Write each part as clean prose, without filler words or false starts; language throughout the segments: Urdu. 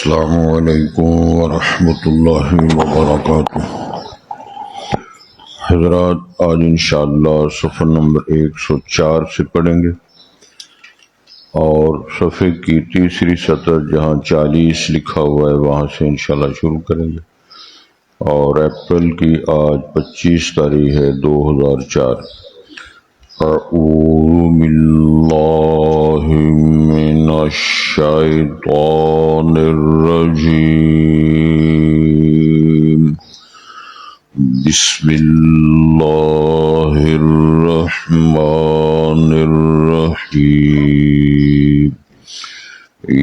السلام علیکم ورحمۃ اللہ وبرکاتہ۔ حضرات، آج انشاءاللہ صفحہ نمبر 104 سے پڑھیں گے اور صفحے کی تیسری سطر جہاں 40 لکھا ہوا ہے وہاں سے انشاءاللہ شروع کریں گے، اور اپریل کی آج 25 تاریخ ہے 2004۔ اعوذ باللہ من الشیطان الرجیم، بسم اللہ الرحمن الرحیم۔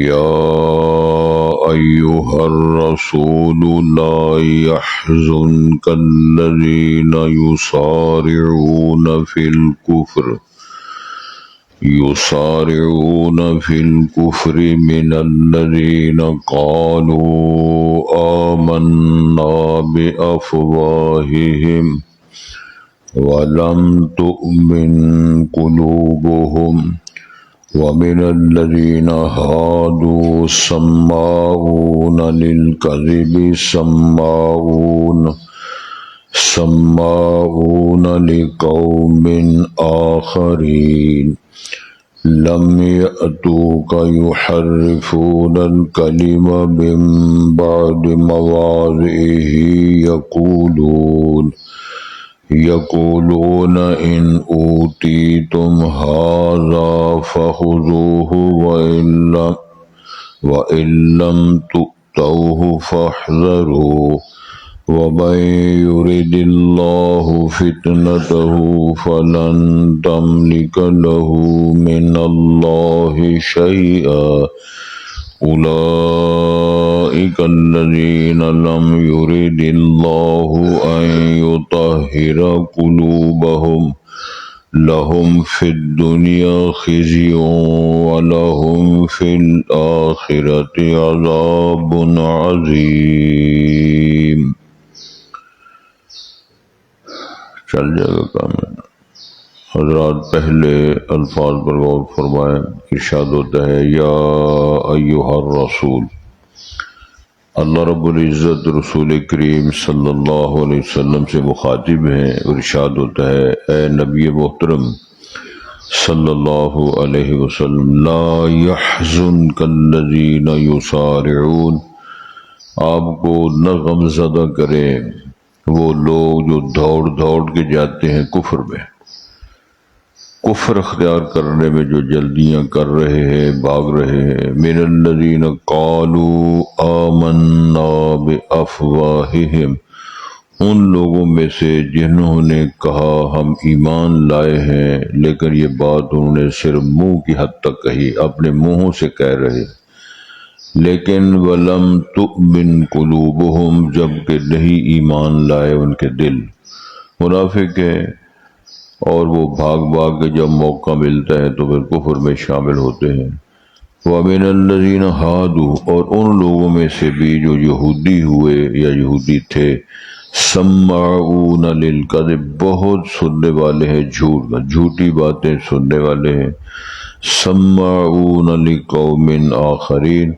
یا ایہا الرسول لا يحزنك الذین يسارعون في الكفر من الذين قالوا آمنا بأفواههم ولم تؤمن قلوبهم ومن الذين هادوا سماعون للكذب سماعون لقوم آخرين لم يأتوك يحرفون الكلم من بعد مواضعه يقولون إن أوتيتم هذا فخذوه وإن لم تؤتوه فاحذروا ومن يرد الله فتنته فلن تملك له من الله شيئا أولئك الذين لم يرد الله أن يطهر قلوبهم لهم في الدنيا خزي ولهم في الآخرة عذاب عظيم۔ چل جائے گا کام ہے۔ حضرات، پہلے الفاظ پر غور فرمائیں۔ ارشاد ہوتا ہے یا ایہا الرسول، اللہ رب العزت رسول کریم صلی اللہ علیہ وسلم سے مخاطب ہیں۔ ارشاد ہوتا ہے اے نبی محترم صلی اللہ علیہ وسلم، لا يحزنك الذین یسارعون، آپ کو نہ غم زدہ کرے وہ لوگ جو دوڑ کے جاتے ہیں کفر میں، کفر اختیار کرنے میں جو جلدیاں کر رہے ہیں، بھاگ رہے ہیں۔ من الذین قالوا آمنا بافواہہم، ان لوگوں میں سے جنہوں نے کہا ہم ایمان لائے ہیں، لیکن یہ بات انہوں نے صرف منہ کی حد تک کہی، اپنے منہوں سے کہہ رہے، لیکن وَلَمْ تُؤْمِنْ قُلُوبُهُمْ، جبکہ نہیں ایمان لائے ان کے دل۔ منافق ہے اور وہ بھاگ کے جب موقع ملتا ہے تو پھر کفر میں شامل ہوتے ہیں۔ وَمِنَ الَّذِينَ هَادُوا، اور ان لوگوں میں سے بھی جو یہودی ہوئے یا یہودی تھے، سماعون للکذب، بہت سننے والے ہیں جھوٹ، جھوٹی باتیں سننے والے ہیں۔ سماعون لقوم آخرین،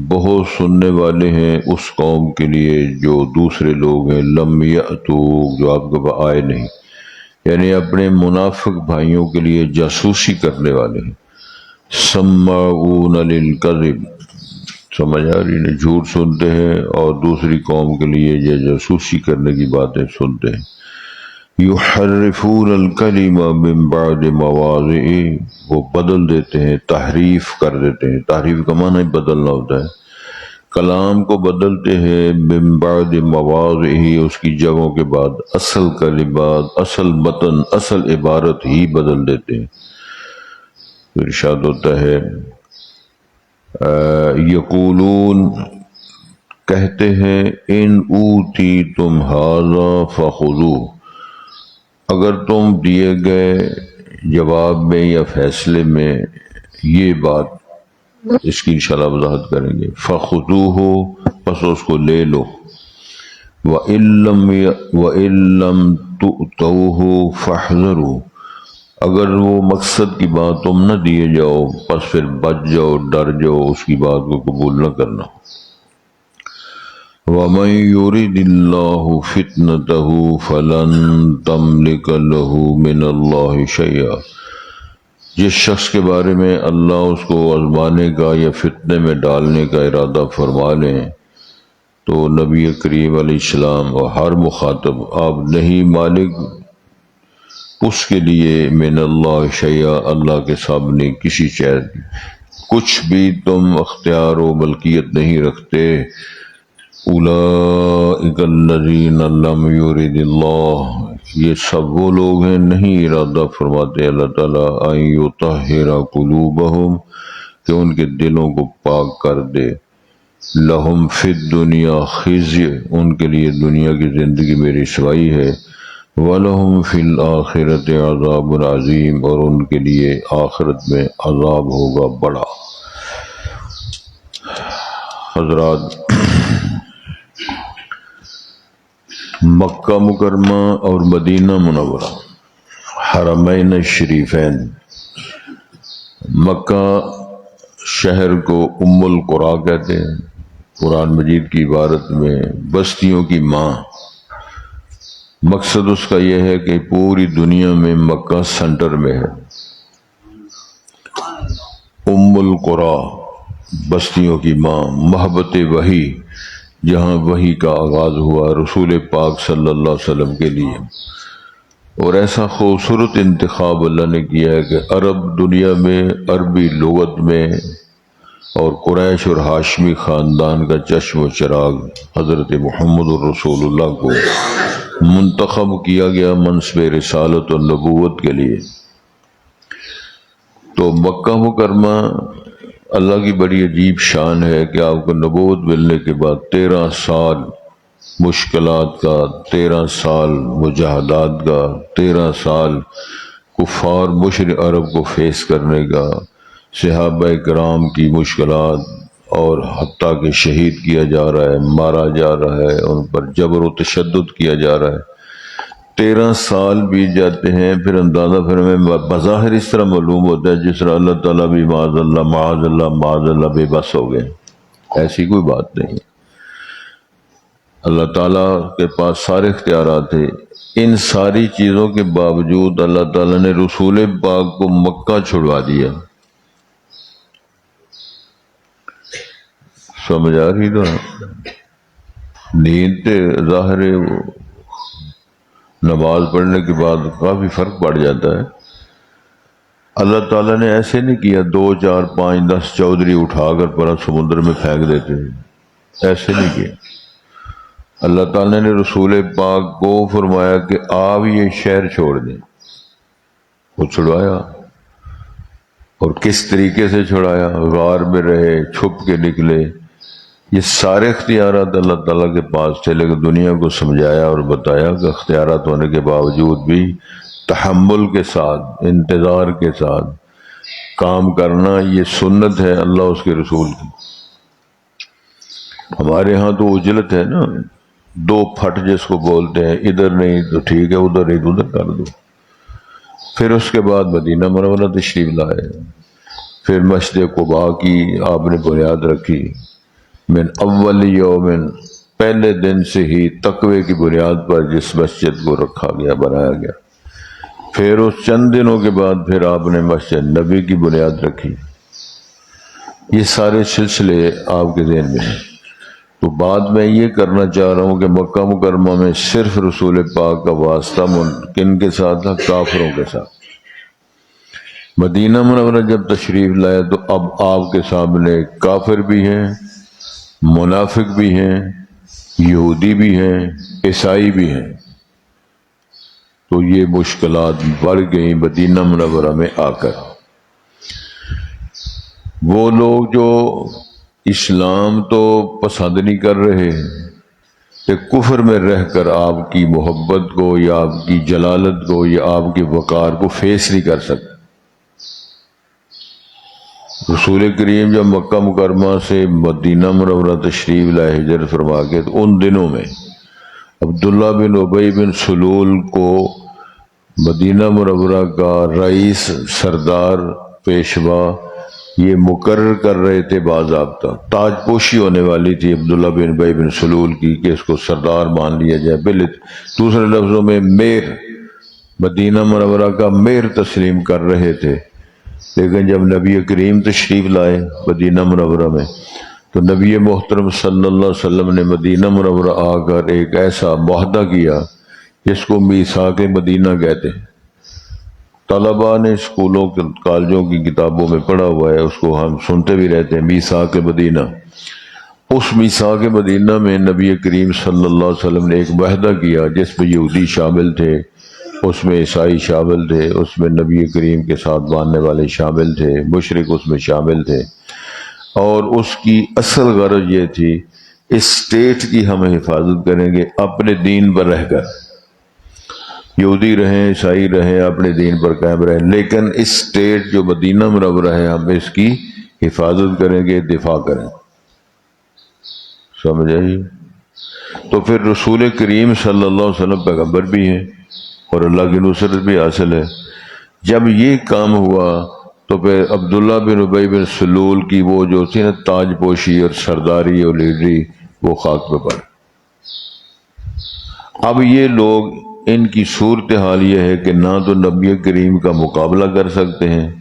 بہت سننے والے ہیں اس قوم کے لیے جو دوسرے لوگ ہیں، لم یأتوک، جو آپ کے پاس آئے نہیں، یعنی اپنے منافق بھائیوں کے لیے جاسوسی کرنے والے ہیں۔ سماعون للکذب، سمجھ آ رہی ہے، جھوٹ سنتے ہیں اور دوسری قوم کے لیے یہ جاسوسی کرنے کی باتیں سنتے ہیں۔ یحرفون الکلم من بعد مواضعہ، وہ بدل دیتے ہیں، تحریف کر دیتے ہیں۔ تحریف کا معنی بدلنا ہوتا ہے، کلام کو بدلتے ہیں، من بعد مواضعہ، اس کی جگہوں کے بعد، اصل کلمات، اصل متن، اصل عبارت ہی بدل دیتے ہیں۔ ارشاد ہوتا ہے یقولون، کہتے ہیں، ان اوتیتم ھذا فخذوہ، اگر تم دیے گئے جواب میں یا فیصلے میں یہ بات، اس کی انشاءاللہ وضاحت کریں گے، فخذوہ، پس اس کو لے لو، وَإِن لَّمْ تُؤْتَوْهُ فَاحْذَرُوا، اگر وہ مقصد کی بات تم نہ دیے جاؤ پس پھر بچ جاؤ، ڈر جاؤ، اس کی بات کو قبول نہ کرنا۔ ومن يرد الله فتنته فلن تملك له من الله شيئا، جس شخص کے بارے میں اللہ اس کو آزمانے کا یا فتنے میں ڈالنے کا ارادہ فرما لیں تو نبی کریم علیہ السلام اور ہر مخاطب آپ نہیں مالک اس کے لیے من اللہ شیئا، اللہ کے سامنے کسی چیز کچھ بھی تم اختیار و ملکیت نہیں رکھتے۔ اولئک الذین لم یرد اللہ، یہ سب وہ لوگ ہیں نہیں ارادہ فرماتے اللہ تعالیٰ ان یطہر قلوبہم کہ ان کے دلوں کو پاک کر دے، لہم فی الدنیا خزی، ان کے لیے دنیا کی زندگی میں رسوائی ہے، وَلَهُمْ فِي الْآخِرَةِ عَذَابٌ عَظِيمٌ، اور ان کے لیے آخرت میں عذاب ہوگا بڑا۔ حضرات، مکہ مکرمہ اور مدینہ منورہ حرمین شریفین، مکہ شہر کو ام القریٰ کہتے ہیں، قرآن مجید کی عبارت میں بستیوں کی ماں۔ مقصد اس کا یہ ہے کہ پوری دنیا میں مکہ سینٹر میں ہے، ام القریٰ بستیوں کی ماں، محبت وحی، جہاں وحی کا آغاز ہوا رسول پاک صلی اللہ علیہ وسلم کے لیے، اور ایسا خوبصورت انتخاب اللہ نے کیا ہے کہ عرب دنیا میں عربی لغت میں اور قریش اور ہاشمی خاندان کا چشم و چراغ حضرت محمد رسول اللہ کو منتخب کیا گیا منصب رسالت و نبوت کے لیے۔ تو مکہ مکرمہ اللہ کی بڑی عجیب شان ہے کہ آپ کو نبوت ملنے کے بعد 13 سال مشکلات کا، 13 سال مجاہدات کا، 13 سال کفار مشرک عرب کو فیس کرنے کا، صحابہ کرام کی مشکلات، اور حتیٰ کہ شہید کیا جا رہا ہے، مارا جا رہا ہے، ان پر جبر و تشدد کیا جا رہا ہے، 13 سال بیت جاتے ہیں، پھر اندازہ پھر ہمیں بظاہر اس طرح معلوم ہوتا ہے جس طرح اللہ تعالیٰ بھی معاذ اللہ بے بس ہو گئے۔ ایسی کوئی بات نہیں، اللہ تعالیٰ کے پاس سارے اختیارات ہیں۔ ان ساری چیزوں کے باوجود اللہ تعالیٰ نے رسول پاک کو مکہ چھڑوا دیا۔ سمجھ آ رہی تو نیند ظاہر ہے، نماز پڑھنے کے بعد کافی فرق پڑ جاتا ہے۔ اللہ تعالیٰ نے ایسے نہیں کیا 2 4 5 10 چودھری اٹھا کر پورا سمندر میں پھینک دیتے ہیں، ایسے نہیں کیا۔ اللہ تعالیٰ نے رسول پاک کو فرمایا کہ آپ یہ شہر چھوڑ دیں، وہ چھڑوایا، اور کس طریقے سے چھڑایا، غار میں رہے، چھپ کے نکلے، یہ سارے اختیارات اللہ تعالیٰ کے پاس تھے، لیکن دنیا کو سمجھایا اور بتایا کہ اختیارات ہونے کے باوجود بھی تحمل کے ساتھ، انتظار کے ساتھ کام کرنا یہ سنت ہے اللہ اس کے رسول کی۔ ہمارے ہاں تو اجلت ہے نا، 2 پھٹ جس کو بولتے ہیں، ادھر نہیں تو ٹھیک ہے، ادھر نہیں تو ادھر کر دو۔ پھر اس کے بعد مدینہ منورہ تشریف لائے، پھر مسجد قباء کی آپ نے بنیاد رکھی، من اول یومن، پہلے دن سے ہی تقوی کی بنیاد پر جس مسجد کو رکھا گیا، بنایا گیا۔ پھر اس چند دنوں کے بعد پھر آپ نے مسجد نبی کی بنیاد رکھی۔ یہ سارے سلسلے آپ کے ذہن میں ہیں۔ تو بعد میں یہ کرنا چاہ رہا ہوں کہ مکہ مکرمہ میں صرف رسول پاک کا واسطہ کن کے ساتھ تھا؟ کافروں کے ساتھ۔ مدینہ منورہ جب تشریف لائے تو اب آپ کے سامنے کافر بھی ہیں، منافق بھی ہیں، یہودی بھی ہیں، عیسائی بھی ہیں۔ تو یہ مشکلات بڑھ گئیں مدینہ منورہ میں آ کر۔ وہ لوگ جو اسلام تو پسند نہیں کر رہے کہ کفر میں رہ کر آپ کی محبت کو یا آپ کی جلالت کو یا آپ کی وقار کو فیس نہیں کر سکتے۔ رسول کریم جب مکہ مکرمہ سے مدینہ منورہ تشریف لائے ہجرت فرما کے، تو ان دنوں میں عبداللہ بن ابی بن سلول کو مدینہ منورہ کا رئیس، سردار، پیشوا یہ مقرر کر رہے تھے باضابطہ، تاج پوشی ہونے والی تھی عبداللہ بن ابی بن سلول کی کہ اس کو سردار مان لیا جائے، دوسرے لفظوں میں میر، مدینہ منورہ کا میر تسلیم کر رہے تھے۔ لیکن جب نبی کریم تشریف لائے مدینہ منورہ میں تو نبی محترم صلی اللہ علیہ وسلم نے مدینہ منورہ آ کر ایک ایسا معاہدہ کیا جس کو میثاق مدینہ کہتے ہیں۔ طلباء نے اسکولوں کالجوں کی کتابوں میں پڑھا ہوا ہے، اس کو ہم سنتے بھی رہتے ہیں، میثاق مدینہ۔ اس میثاق مدینہ میں نبی کریم صلی اللہ علیہ وسلم نے ایک معاہدہ کیا جس میں یہودی شامل تھے، اس میں عیسائی شامل تھے، اس میں نبی کریم کے ساتھ باندھنے والے شامل تھے، مشرک اس میں شامل تھے، اور اس کی اصل غرض یہ تھی اس اسٹیٹ کی ہم حفاظت کریں گے اپنے دین پر رہ کر، یہودی رہیں عیسائی رہیں اپنے دین پر قائم رہیں، لیکن اس اسٹیٹ جو مدینہ منورہ ہے ہم اس کی حفاظت کریں گے، دفاع کریں۔ سمجھ آئی؟ تو پھر رسول کریم صلی اللہ علیہ وسلم پیغمبر بھی ہیں اور اللہ کی نصرت بھی حاصل ہے۔ جب یہ کام ہوا تو پھر عبداللہ بن ابی بن سلول کی وہ جو تھی نا تاج پوشی اور سرداری اور لیڈری، وہ خاک پہ پڑ۔ اب یہ لوگ، ان کی صورتحال یہ ہے کہ نہ تو نبی کریم کا مقابلہ کر سکتے ہیں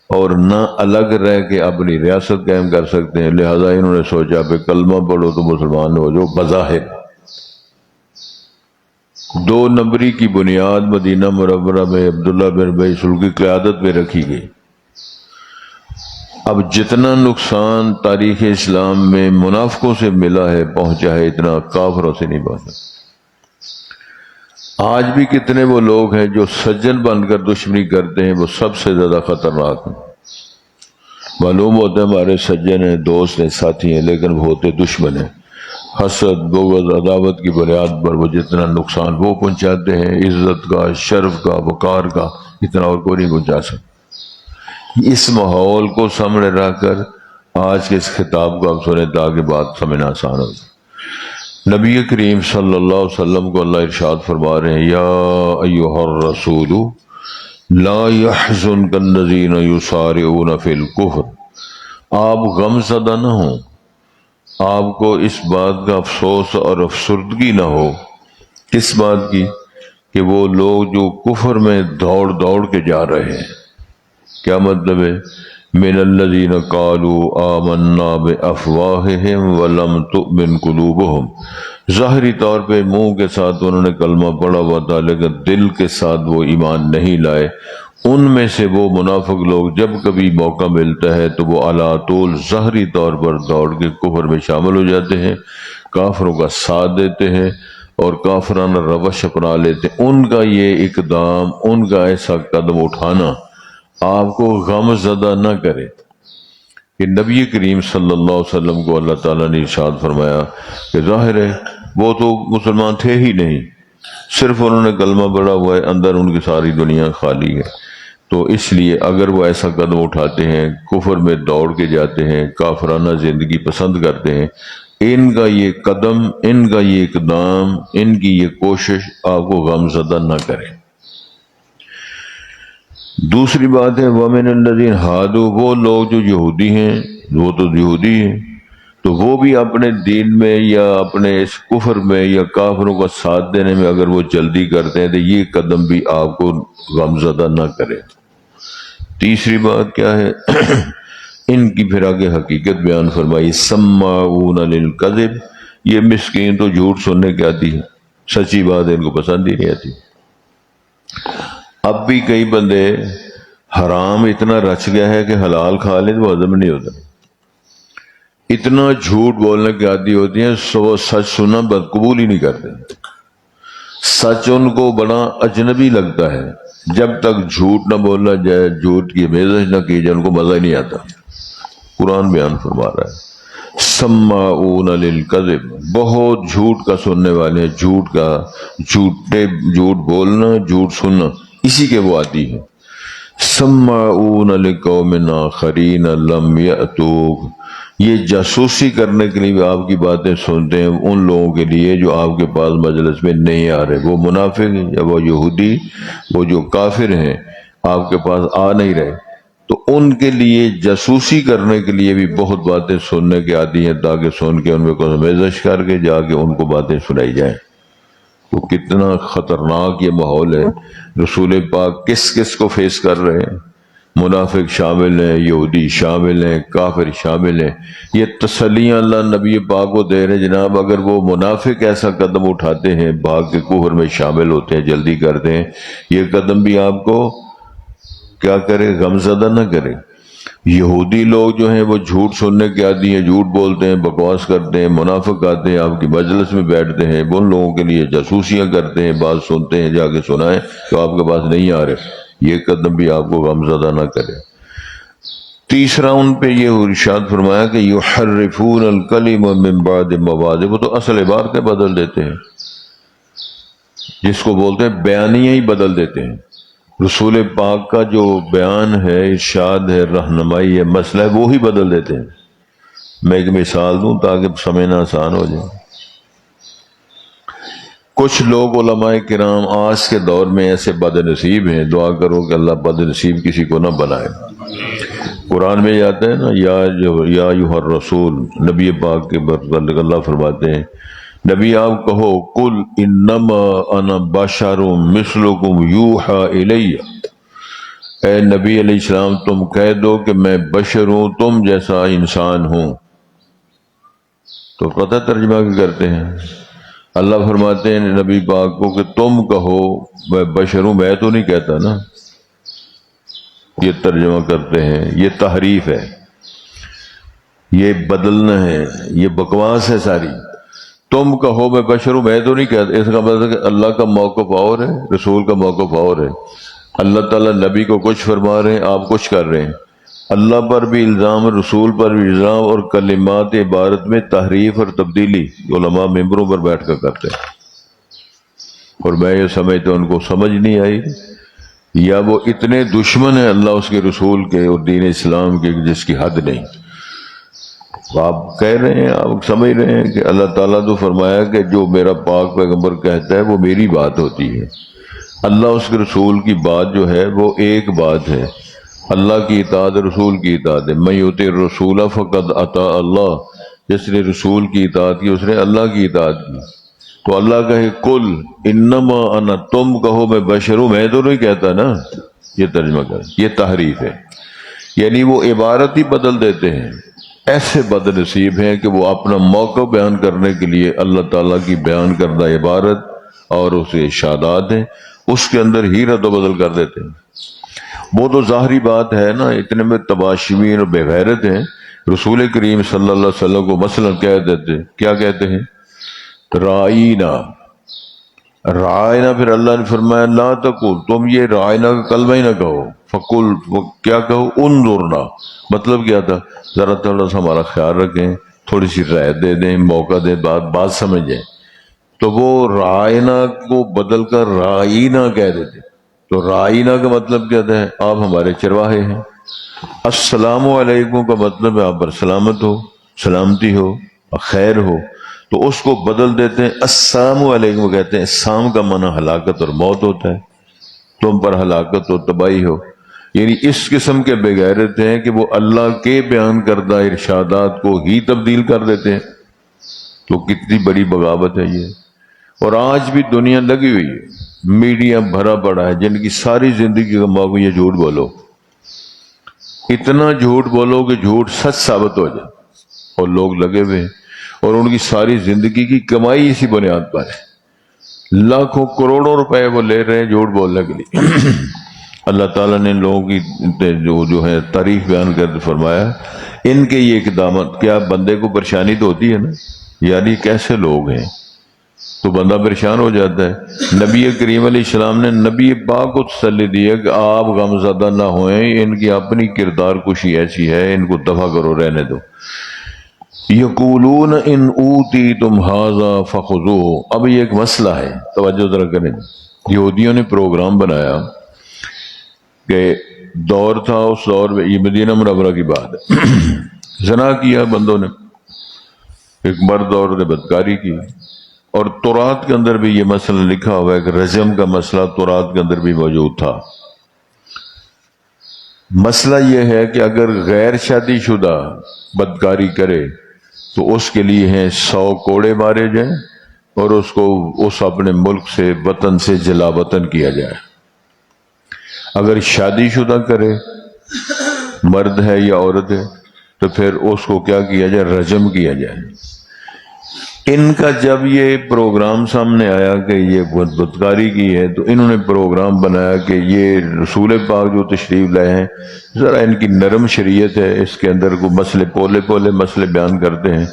اور نہ الگ رہ کے اپنی ریاست قائم کر سکتے ہیں، لہذا انہوں نے سوچا کہ کلمہ پڑھو تو مسلمان ہو جو۔ بظاہر دو نمبری کی بنیاد مدینہ منورہ میں عبداللہ بن ابی سلول کی قیادت میں رکھی گئی۔ اب جتنا نقصان تاریخ اسلام میں منافقوں سے ملا ہے پہنچا ہے، اتنا کافروں سے نہیں پہنچا۔ آج بھی کتنے وہ لوگ ہیں جو سجن بن کر دشمنی کرتے ہیں، وہ سب سے زیادہ خطرناک ہیں۔ معلوم ہوتا ہے ہمارے سجن ہیں، دوست ہیں، ساتھی ہیں، لیکن وہ ہوتے دشمن ہیں۔ حسد، بغض، عداوت کی بنیاد پر وہ جتنا نقصان وہ پہنچاتے ہیں، عزت کا، شرف کا، وقار کا، اتنا اور کوئی نہیں پہنچا سکتا۔ اس ماحول کو سامنے رکھ کر آج کے اس خطاب کو آپ سنیں تاکہ بات سمجھنا آسان ہو جائے۔ نبی کریم صلی اللہ علیہ وسلم کو اللہ ارشاد فرما رہے ہیں، یا ایھا الرسول لا يحزنک الذین یسارعون فی الکفر، آپ غم زدہ نہ ہوں، آپ کو اس بات کا افسوس اور افسردگی نہ ہو۔ کس بات کی؟ کہ وہ لوگ جو کفر میں دوڑ دوڑ کے جا رہے ہیں۔ کیا مطلب ہے؟ من الذین قالوا آمنا بافواہہم ولم تؤمن قلوبہم، ظاہری طور پہ منہ کے ساتھ انہوں نے کلمہ پڑھا ہوا تھا لیکن دل کے ساتھ وہ ایمان نہیں لائے۔ ان میں سے وہ منافق لوگ جب کبھی موقع ملتا ہے تو وہ علی طول ظاہری طور پر دوڑ کے کفر میں شامل ہو جاتے ہیں، کافروں کا ساتھ دیتے ہیں اور کافرانہ روش اپنا لیتے ہیں۔ ان کا یہ اقدام، ان کا ایسا قدم اٹھانا آپ کو غم زدہ نہ کرے۔ کہ نبی کریم صلی اللہ علیہ وسلم کو اللہ تعالیٰ نے ارشاد فرمایا کہ ظاہر ہے وہ تو مسلمان تھے ہی نہیں، صرف انہوں نے کلمہ پڑھا ہوا ہے، اندر ان کی ساری دنیا خالی ہے، تو اس لیے اگر وہ ایسا قدم اٹھاتے ہیں، کفر میں دوڑ کے جاتے ہیں، کافرانہ زندگی پسند کرتے ہیں، ان کا یہ قدم، ان کا یہ اقدام، ان کی یہ کوشش آپ کو غم زدہ نہ کرے۔ دوسری بات ہے وَمِنَ الَّذِينَ هَادُوا، وہ لوگ جو یہودی ہیں، وہ تو یہودی ہیں، تو وہ بھی اپنے دین میں یا اپنے اس کفر میں یا کافروں کا ساتھ دینے میں اگر وہ جلدی کرتے ہیں تو یہ قدم بھی آپ کو غمزدہ نہ کرے۔ تیسری بات کیا ہے؟ ان کی پھر آگے حقیقت بیان فرمائی، سماعون للکذب، یہ مسکین تو جھوٹ سننے کی آتی ہے، سچی بات ان کو پسند ہی نہیں آتی۔ اب بھی کئی بندے حرام اتنا رچ گیا ہے کہ حلال کھا لیں تو ہضم نہیں ہوتا، اتنا جھوٹ بولنے کی عادی ہوتی ہیں، سو سچ سننا قبول ہی نہیں کرتے۔ سچ ان کو بڑا اجنبی لگتا ہے، جب تک جھوٹ نہ بولا جائے، جھوٹ کی میزش نہ کی جائے، ان کو مزہ ہی نہیں آتا۔ قرآن بیان فرما رہا ہے سماعون للکذب، بہت جھوٹ کا سننے والے ہیں، جھوٹ بولنا، جھوٹ سننا، اسی کے وہ عادی ہیں۔ سماعون لقوم آخرین لم یأتوک، یہ جاسوسی کرنے کے لیے بھی آپ کی باتیں سنتے ہیں ان لوگوں کے لیے جو آپ کے پاس مجلس میں نہیں آ رہے، وہ منافق یا وہ یہودی، وہ جو کافر ہیں آپ کے پاس آ نہیں رہے، تو ان کے لیے جاسوسی کرنے کے لیے بھی بہت باتیں سننے کے عادی ہیں، تاکہ سن کے ان میں کوئی آمیزش کر کے جا کے ان کو باتیں سنائی جائیں۔ تو کتنا خطرناک یہ ماحول ہے۔ رسول پاک کس کس کو فیس کر رہے ہیں؟ منافق شامل ہیں، یہودی شامل ہیں، کافر شامل ہیں۔ یہ تسلیاں اللہ نبی پاک کو دے رہے ہیں، جناب اگر وہ منافق ایسا قدم اٹھاتے ہیں، بھاگ کے کفر میں شامل ہوتے ہیں، جلدی کرتے ہیں، یہ قدم بھی آپ کو کیا کرے؟ غمزدہ نہ کرے۔ یہودی لوگ جو ہیں وہ جھوٹ سننے کے عادی ہیں، جھوٹ بولتے ہیں، بکواس کرتے ہیں، منافق آتے ہیں آپ کی مجلس میں بیٹھتے ہیں، وہ ان لوگوں کے لیے جاسوسیاں کرتے ہیں، بات سنتے ہیں، جا کے سنائیں تو آپ کے پاس نہیں آ رہے۔ یہ قدم بھی آپ کو غمزدہ نہ کرے۔ تیسرا ان پہ یہ ارشاد فرمایا کہ یحرفون الکلم من بعد مواضعہ، وہ تو اصل عبارتیں بدل دیتے ہیں، جس کو بولتے ہیں بیانیہ ہی بدل دیتے ہیں۔ رسول پاک کا جو بیان ہے، ارشاد ہے، رہنمائی ہے، مسئلہ ہے، وہی بدل دیتے ہیں۔ میں ایک مثال دوں تاکہ سمجھنا آسان ہو جائے۔ کچھ لوگ علماء کرام آج کے دور میں ایسے بد نصیب ہیں، دعا کرو کہ اللہ بد نصیب کسی کو نہ بنائے۔ قرآن میں جاتے ہیں نا، یا ایھا الرسول، نبی پاک کے متعلق اللہ فرماتے ہیں نبی آپ کہو قل انما انا بشر مثلکم یوحی الی، اے نبی علیہ السلام تم کہہ دو کہ میں بشر ہوں، تم جیسا انسان ہوں۔ تو پتہ ترجمہ بھی کرتے ہیں، اللہ فرماتے ہیں نبی پاک کو کہ تم کہو میں بشر ہوں، میں تو نہیں کہتا نا۔ یہ ترجمہ کرتے ہیں، یہ تحریف ہے، یہ بدلنا ہے، یہ بکواس ہے ساری۔ تم کہو میں بشر ہوں، میں تو نہیں کہتا، اس کا مطلب کہ اللہ کا موقف اور ہے، رسول کا موقف اور ہے۔ اللہ تعالیٰ نبی کو کچھ فرما رہے ہیں، آپ کچھ کر رہے ہیں۔ اللہ پر بھی الزام، رسول پر بھی الزام، اور کلمات عبارت میں تحریف اور تبدیلی علماء ممبروں پر بیٹھ کر کرتے ہیں۔ اور میں یہ سمجھتا ہوں ان کو سمجھ نہیں آئی، یا وہ اتنے دشمن ہیں اللہ اس کے رسول کے اور دین اسلام کے جس کی حد نہیں۔ آپ کہہ رہے ہیں، آپ سمجھ رہے ہیں کہ اللہ تعالیٰ تو فرمایا کہ جو میرا پاک پیغمبر کہتا ہے وہ میری بات ہوتی ہے، اللہ اس کے رسول کی بات جو ہے وہ ایک بات ہے، اللہ کی اطاعت رسول کی اطاعت ہے۔ من یطع الرسول فقد اطاع اللہ، جس نے رسول کی اطاعت کی اس نے اللہ کی اطاعت کی۔ تو اللہ کہے قل انما انا، تم کہو میں بشر ہوں، میں تو نہیں کہتا نا۔ یہ ترجمہ کریں، یہ تحریف ہے، یعنی وہ عبارت ہی بدل دیتے ہیں۔ ایسے بد نصیب ہیں کہ وہ اپنا موقع بیان کرنے کے لیے اللہ تعالیٰ کی بیان کردہ عبارت اور اس کے ارشادات ہیں، اس کے اندر ہی رد و بدل کر دیتے ہیں۔ وہ تو ظاہری بات ہے نا، اتنے میں تباشمین اور بے غیرت ہیں، رسول کریم صلی اللہ علیہ وسلم کو مثلا کہہ دیتے، کیا کہتے ہیں؟ رائینا، رائنا، پھر اللہ نے فرمایا لا تقول، تم یہ رائنا کا کلمہ ہی نہ کہو، فقل، کیا کہو؟ انظرنا، مطلب کیا تھا؟ ذرا تھوڑا سا ہمارا خیال رکھیں، تھوڑی سی رائے دے دیں، موقع دیں، بات سمجھیں۔ تو وہ رائنا کو بدل کر رائینا کہہ دیتے۔ تو رائینا کا مطلب کیا تھا؟ آپ ہمارے چرواہے ہیں۔ السلام علیکم کا مطلب ہے آپ پر سلامت ہو، سلامتی ہو، خیر ہو، تو اس کو بدل دیتے ہیں السلام علیکم، کہتے ہیں سام کا معنی ہلاکت اور موت ہوتا ہے، تم پر ہلاکت ہو، تباہی ہو۔ یعنی اس قسم کے بے غیرت ہیں کہ وہ اللہ کے بیان کردہ ارشادات کو ہی تبدیل کر دیتے ہیں۔ تو کتنی بڑی بغاوت ہے یہ۔ اور آج بھی دنیا لگی ہوئی ہے، میڈیا بھرا پڑا ہے، جن کی ساری زندگی کا موقع یہ جھوٹ بولو، اتنا جھوٹ بولو کہ جھوٹ سچ ثابت ہو جائے، اور لوگ لگے ہوئے ہیں، اور ان کی ساری زندگی کی کمائی اسی بنیاد پر ہے۔ لاکھوں کروڑوں روپے وہ لے رہے ہیں جھوٹ بولنے کے لیے۔ اللہ تعالیٰ نے ان لوگوں کی جو ہے تاریخ بیان کر فرمایا ان کے یہ اقدامات، کیا بندے کو پریشانی تو ہوتی ہے نا، یعنی کیسے لوگ ہیں، تو بندہ پریشان ہو جاتا ہے۔ نبی کریم علیہ السلام نے نبی پاک کو تسلی دی ہے کہ آپ غم زدہ نہ ہوئیں، ان کی اپنی کردار کشی ایسی ہے، ان کو دفع کرو، رہنے دو۔ یقولون ان اوتیتم ھذا فخذوہ، اب یہ ایک مسئلہ ہے، توجہ ذرا کریں۔ یہودیوں نے پروگرام بنایا کہ دور تھا، اس دور میں، یہ مدینہ منورہ کی بات ہے، زنا کیا بندوں نے، ایک مرد عورت نے بدکاری کی، اور تورات کے اندر بھی یہ مسئلہ لکھا ہوا ہے کہ رجم کا مسئلہ تورات کے اندر بھی موجود تھا۔ مسئلہ یہ ہے کہ اگر غیر شادی شدہ بدکاری کرے تو اس کے لیے ہیں 100 کوڑے مارے جائیں اور اس کو اس اپنے ملک سے وطن سے جلا وطن کیا جائے. اگر شادی شدہ کرے مرد ہے یا عورت ہے تو پھر اس کو کیا کیا جائے؟ رجم کیا جائے. ان کا جب یہ پروگرام سامنے آیا کہ یہ بدکاری کی ہے تو انہوں نے پروگرام بنایا کہ یہ رسول پاک جو تشریف لائے ہیں ذرا ان کی نرم شریعت ہے، اس کے اندر کو مسئلے پولے پولے مسئلے بیان کرتے ہیں.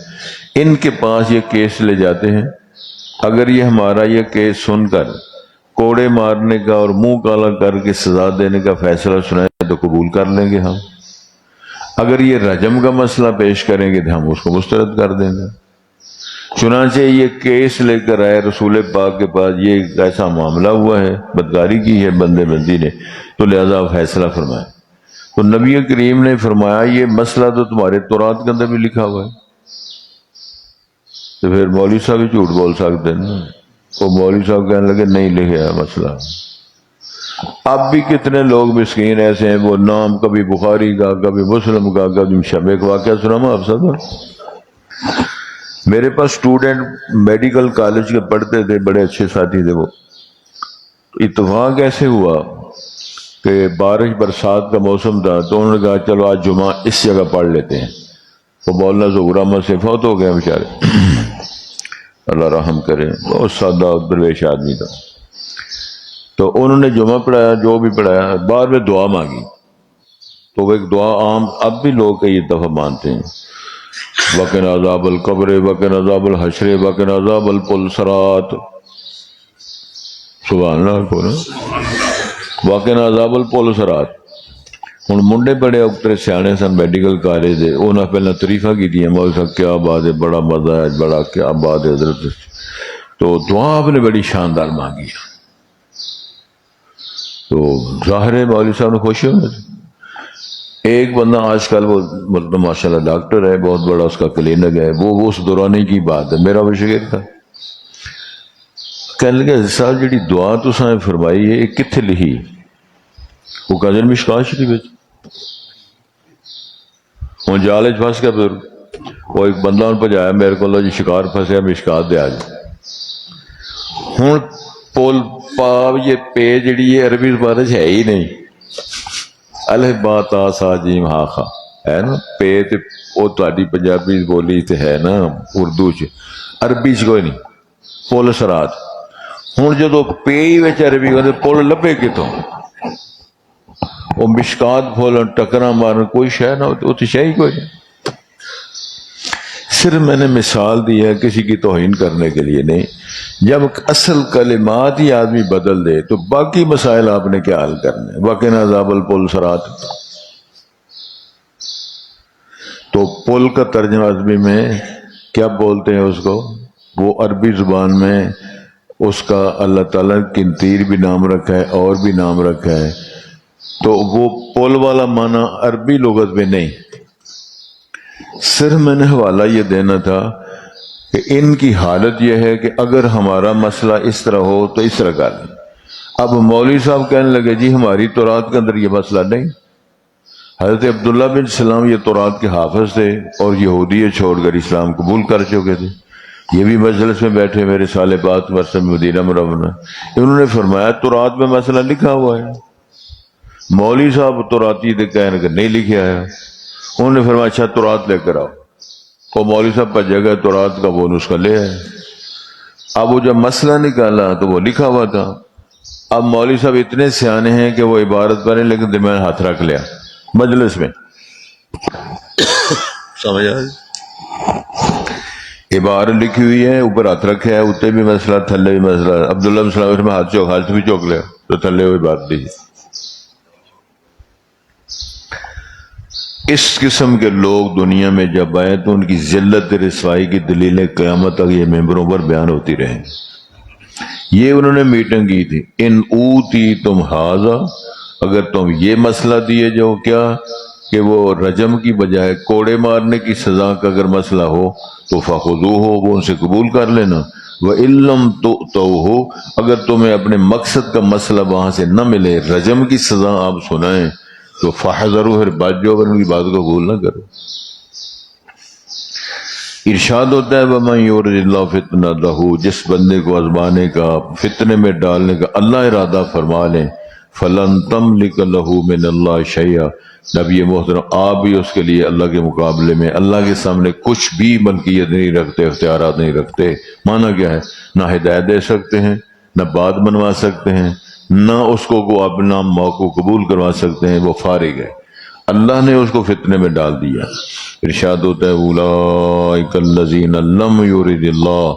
ان کے پاس یہ کیس لے جاتے ہیں. اگر یہ ہمارا یہ کیس سن کر کوڑے مارنے کا اور منہ کالا کر کے سزا دینے کا فیصلہ سنائے تو قبول کر لیں گے ہم. اگر یہ رجم کا مسئلہ پیش کریں گے تو ہم اس کو مسترد کر دیں گے. چنانچہ یہ کیس لے کر آئے رسول پاک کے پاس، یہ ایسا معاملہ ہوا ہے، بدکاری کی ہے بندے بندی نے، تو لہذا فیصلہ فرمائے. تو نبی کریم نے فرمایا یہ مسئلہ تو تمہارے تورات کے اندر بھی لکھا ہوا ہے. تو پھر مولوی صاحب بھی جھوٹ بول سکتے ہیں نا. وہ مولوی صاحب کہنے لگے نہیں لکھا ہے مسئلہ. اب بھی کتنے لوگ مسکین ایسے ہیں وہ نام کبھی بخاری کا کبھی مسلم کا کبھی شب. ایک واقعہ سنا آپ سب. میرے پاس اسٹوڈنٹ میڈیکل کالج کے پڑھتے تھے، بڑے اچھے ساتھی تھے. وہ اتفاق ایسے ہوا کہ بارش برسات کا موسم تھا تو انہوں نے کہا چلو آج جمعہ اس جگہ پڑھ لیتے ہیں. وہ مولانا ظہور احمد سے فوت ہو گئے بیچارے، اللہ رحم کرے. بہت سادہ درویش آدمی تھا. تو انہوں نے جمعہ پڑھایا، جو بھی پڑھایا، بعد میں دعا مانگی. تو وہ ایک دعا عام اب بھی لوگ کئی دفعہ مانتے ہیں، وقنا عذاب القبر وقنا عذاب الحشر وقنا عذاب الپلسرات. سبحان اللہ کو نا، وقنا عذاب الپلسرات. ہوں منڈے بڑے اکترے سیانے سن، میڈیکل کالج دے. انہوں نے پہلے تعریفہ کی دیا، مول صاحب کیا بات ہے، بڑا مزہ ہے، بڑا کیا بات ہے حضرت. تو دعا آپ نے بڑی شاندار مانگی. تو ظاہر ہے مولوی صاحب نے خوشی ہونا تھی. ایک بندہ آج کل وہ ماشاء اللہ ڈاکٹر ہے، بہت بڑا اس کا کلینک ہے، وہ اس دورانی کی بات ہے، میرا وہ شاگرد تھا. کہنے لگے صاحب جڑی دعا تساں فرمائی ہے یہ کتنے لکھی؟ وہ کہا جن مشکات شریف وچ. ہوں جال پھس گیا. پھر وہ ایک بندہ ان پہنچایا میرے کو، جی شکار پھنسیا مشکات دے. آج ہوں پول پاپ یہ پے جڑی ہے عربی زبان ہے ہی نہیں. الف با تا سا جیم ہا خا ہے نا. پے تے وہ تہاڈی پنجابی بولی تے ہے نا، اردو چ، عربی چ کوئی نہیں. پل سرات. ہوں جدو پے وچ عربی ہوتے پل لبے کتوں؟ وہ مشکات کھولن ٹکرا مارن کوئی شے نہ ہوتی، وہ تو شے ہی کوئی نہیں. صرف میں نے مثال دی ہے کسی کی توہین کرنے کے لیے نہیں. جب اصل کلمات ہی آدمی بدل دے تو باقی مسائل آپ نے کیا حل کرنے؟ وقنا عذاب الپلسرات. تو پل کا ترجمہ عربی میں کیا بولتے ہیں اس کو؟ وہ عربی زبان میں اس کا اللہ تعالیٰ قنطیر بھی نام رکھا ہے اور بھی نام رکھا ہے. تو وہ پل والا معنی عربی لغت میں نہیں. صرف میں نے حوالہ یہ دینا تھا کہ ان کی حالت یہ ہے کہ اگر ہمارا مسئلہ اس طرح ہو تو اس طرح کر لیں. اب مولوی صاحب کہنے لگے جی ہماری تورات کے اندر یہ مسئلہ نہیں. حضرت عبداللہ بن سلام یہ تورات کے حافظ تھے اور یہودیت چھوڑ کر اسلام قبول کر چکے تھے. یہ بھی مجلس میں بیٹھے میرے سال بات مرسم مدینہ منورہ. انہوں نے فرمایا تورات میں مسئلہ لکھا ہوا ہے. مولوی صاحب توراتی تھے، کہنے کہ نہیں لکھا ہے. انہوں نے فرمایا اچھا تورات لے کر آؤ. وہ مولوی صاحب پر جگہ تورات کا وہ نسخہ لے آئے. اب وہ جب مسئلہ نکالا تو وہ لکھا ہوا تھا. اب مولوی صاحب اتنے سیانے ہیں کہ وہ عبارت کریں لیکن درمیان ہاتھ رکھ لیا مجلس میں. سمجھ آ عبارت لکھی ہوئی ہے، اوپر ہاتھ رکھے ہے، اتنے بھی مسئلہ تھلے بھی مسئلہ. عبداللہ بن سلام میں ہاتھ بھی چوک لیا تو تھلے ہوئی بات دیجیے. اس قسم کے لوگ دنیا میں جب آئے تو ان کی ذلت رسوائی کی دلیلیں قیامت تک یہ ممبروں پر بیان ہوتی رہیں. یہ انہوں نے میٹنگ کی تھی. ان اوتی تم حاضا، اگر تم یہ مسئلہ دیے جو کیا کہ وہ رجم کی بجائے کوڑے مارنے کی سزا کا اگر مسئلہ ہو تو فخذوہ ہو، وہ ان سے قبول کر لینا. وَإِلَّمْ تُؤْتَوْهُ، اگر تمہیں اپنے مقصد کا مسئلہ وہاں سے نہ ملے، رجم کی سزا آپ سنائیں تو فاحذروا، پھر بچ جاؤ، ان کی بات کو قبول نہ کرو۔ ارشاد ہوتا ہے وَمَن يُرِدِ اللَّهُ فِتْنَتَهُ، جس بندے کو آزمانے کا، فتنے میں ڈالنے کا اللہ ارادہ فرما لیں، فَلَن تَمْلِكَ لَهُ مِنَ اللَّهِ شَيْئًا، نبی محترم آپ بھی اس کے لیے اللہ کے مقابلے میں اللہ کے سامنے کچھ بھی ملکیت نہیں رکھتے، اختیارات نہیں رکھتے۔ معنی کیا ہے؟ نہ ہدایت دے سکتے ہیں، نہ بات بنوا سکتے ہیں، نہ اس کو اپنا موقع قبول کروا سکتے ہیں، وہ فارغ ہے، اللہ نے اس کو فتنے میں ڈال دیا۔ ارشاد ہوتا ہے اولئک الذین لم یرد اللہ،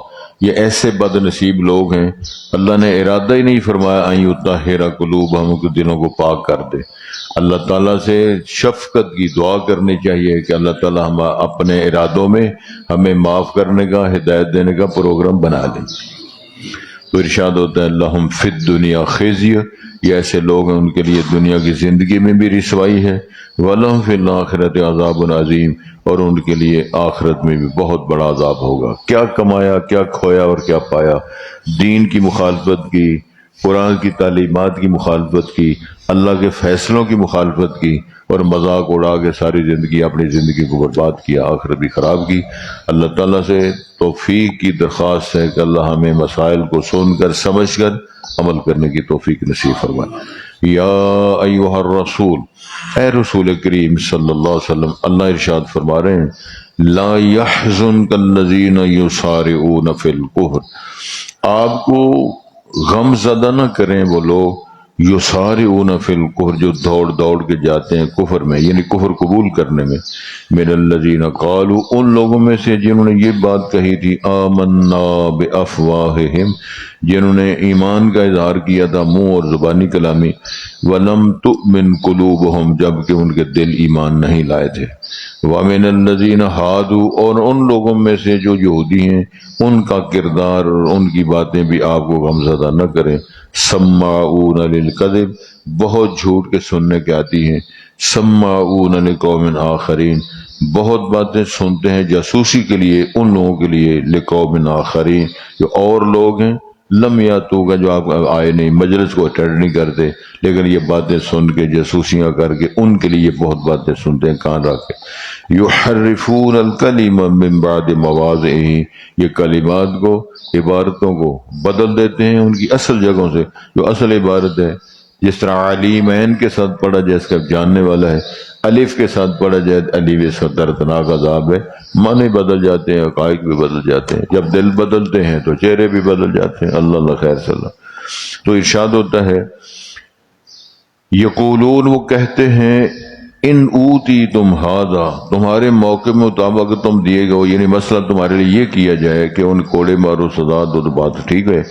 یہ ایسے بد نصیب لوگ ہیں اللہ نے ارادہ ہی نہیں فرمایا ان یطہر قلوبہم، کہ دلوں کو پاک کر دے۔ اللہ تعالیٰ سے شفقت کی دعا کرنی چاہیے کہ اللہ تعالیٰ ہم اپنے ارادوں میں ہمیں معاف کرنے کا، ہدایت دینے کا پروگرام بنا لیں۔ تو ارشاد ہوتا ہے لہم فی الدنیا خزی، یہ ایسے لوگ ہیں ان کے لیے دنیا کی زندگی میں بھی رسوائی ہے، وَلَهُمْ فِي الْآخِرَةِ عَذَابٌ عَظِيمٌ، اور ان کے لیے آخرت میں بھی بہت بڑا عذاب ہوگا۔ کیا کمایا، کیا کھویا اور کیا پایا؟ دین کی مخالفت کی، قرآن کی تعلیمات کی مخالفت کی، اللہ کے فیصلوں کی مخالفت کی، اور مذاق اڑا کے ساری زندگی اپنی زندگی کو برباد کیا، آخرت بھی خراب کی۔ اللہ تعالیٰ سے توفیق کی درخواست ہے کہ اللہ ہمیں مسائل کو سن کر سمجھ کر عمل کرنے کی توفیق نصیب فرمائے۔ یا ایھا الرسول، اے رسول کریم صلی اللہ علیہ وسلم، اللہ ارشاد فرما رہے ہیں لا يحزنک الذین یسارعون فی الکفر، آپ کو غم زدہ نہ کریں وہ لوگ یسارعون فی الکفر، جو دوڑ دوڑ کے جاتے ہیں کفر میں، یعنی کفر قبول کرنے میں، من الذین قالوا، ان لوگوں میں سے جنہوں نے یہ بات کہی تھی آمنا بافواہہم، جنہوں نے ایمان کا اظہار کیا تھا منہ اور زبانی کلامی، ولم تؤمن قلوبہم، جبکہ ان کے دل ایمان نہیں لائے تھے، ومن الذین ہادوا، اور ان لوگوں میں سے جو یہودی ہیں ان کا کردار اور ان کی باتیں بھی آپ کو غمزدہ نہ کریں، سماعون للکذب، بہت جھوٹ کے سننے کے آتی ہیں، سماعون لقوم آخرین، بہت باتیں سنتے ہیں جاسوسی کے لیے ان لوگوں کے لیے، لقوم آخرین، جو اور لوگ ہیں، لم یاتو کا، جو آپ آئے نہیں، مجلس کو اٹینڈ نہیں کرتے، لیکن یہ باتیں سن کے جاسوسیاں کر کے ان کے لیے بہت باتیں سنتے ہیں کان رکھ کے۔ یحرفون الکلم من بعد مواضعہ، یہ کلمات کو، عبارتوں کو بدل دیتے ہیں ان کی اصل جگہوں سے، جو اصل عبارت ہے، جس طرح علیمین کے ساتھ پڑھا جائے اس کا جاننے والا ہے، الف کے ساتھ پڑھا جائے الف اس کا دردناک عذاب ہے، معنی بدل جاتے ہیں، حقائق بھی بدل جاتے ہیں، جب دل بدلتے ہیں تو چہرے بھی بدل جاتے ہیں، اللہ اللہ خیر صلی اللہ۔ تو ارشاد ہوتا ہے یقولون، وہ کہتے ہیں ان اوتی تم ہاذا، تمہارے موقع میں مطابق تم دیے گئے ہو، یعنی مسئلہ تمہارے لیے یہ کیا جائے کہ ان کوڑے مارو سزا دو تو بات ٹھیک ہے،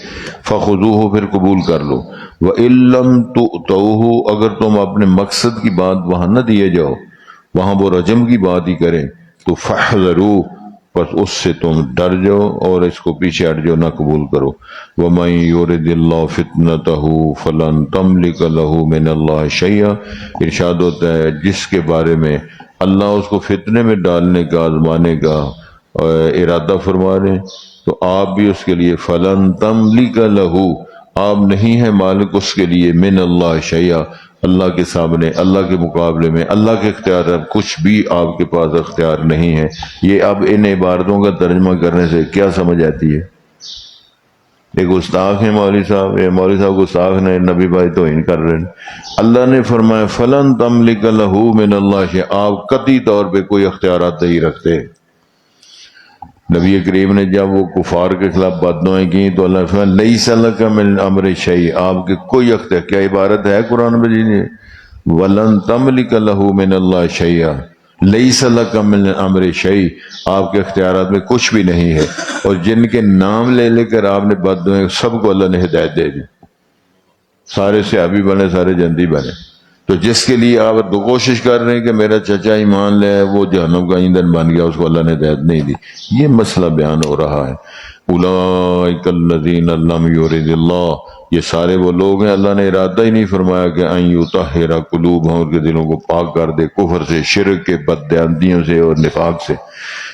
فخذوہ، پھر قبول کر لو، وَإِن لَّمْ تُؤْتَوْهُ، اگر تم اپنے مقصد کی بات وہاں نہ دیے جاؤ، وہاں وہ رجم کی بات ہی کریں، تو فَاحْذَرُوا، بس اس سے تم ڈر جاؤ اور اس کو پیچھے ہٹ جاؤ، نہ قبول کرو۔ وَمَن يُرِدِ اللَّهُ فِتْنَتَهُ فَلَن تَمْلِكَ لَهُ مِنَ اللَّهِ شَيْئًا، ارشاد ہوتا ہے جس کے بارے میں اللہ اس کو فتنے میں ڈالنے کا، آزمانے کا ارادہ فرما رہے ہیں، تو آپ بھی اس کے لیے فَلَن تَمْلِكَ لَهُ، آپ نہیں ہیں مالک اس کے لیے، من اللہ شیئا، اللہ کے سامنے، اللہ کے مقابلے میں، اللہ کے اختیار کچھ بھی آپ کے پاس اختیار نہیں ہے۔ یہ اب ان عبارتوں کا ترجمہ کرنے سے کیا سمجھ آتی ہے؟ ایک گستاخ ہیں مولوی صاحب، یہ مولوی صاحب گستاخ نے نبی بھائی توہین کر رہے ہیں۔ اللہ نے فرمایا فلن تملک لہ من اللہ شیئا، آپ قطعی طور پہ کوئی اختیارات نہیں رکھتے۔ نبی کریم نے جب وہ کفار کے خلاف بددعائیں کی تو اللہ نے فرمایا لیس لک من امر شیء، آپ کے کوئی اختیار، کیا عبارت ہے قرآن مجید میں، ولن تملک لہ من اللہ شیئا، لیس لک من امر شیء، آپ کے اختیارات میں کچھ بھی نہیں ہے۔ اور جن کے نام لے لے کر آپ نے بددعائیں، سب کو اللہ نے ہدایت دے دی، سارے صحابی بنے، سارے جنتی بنے۔ تو جس کے لیے آپ تو کوشش کر رہے ہیں کہ میرا چچا ایمان لے، وہ جہنم کا ایندھن بن گیا، اس کو اللہ نے ہدایت نہیں دی، یہ مسئلہ بیان ہو رہا ہے۔ اولئک الذین لم یرد اللہ، یہ سارے وہ لوگ ہیں اللہ نے ارادہ ہی نہیں فرمایا کہ ان یطہر قلوبہم، ان کے دلوں کو پاک کر دے کفر سے، شرک کے، بددیانتیوں سے اور نفاق سے۔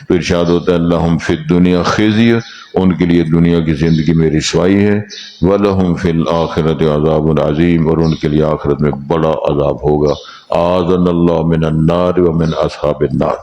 تو ارشاد ہوتا ہے لہم فی الدنیا خزی، ان کے لیے دنیا کی زندگی میں رسوائی ہے، ولہم فی الآخرۃ عذاب عظیم، اور ان کے لیے آخرت میں بڑا عذاب ہوگا۔ اعاذنا اللہ من النار ومن اصحاب النار۔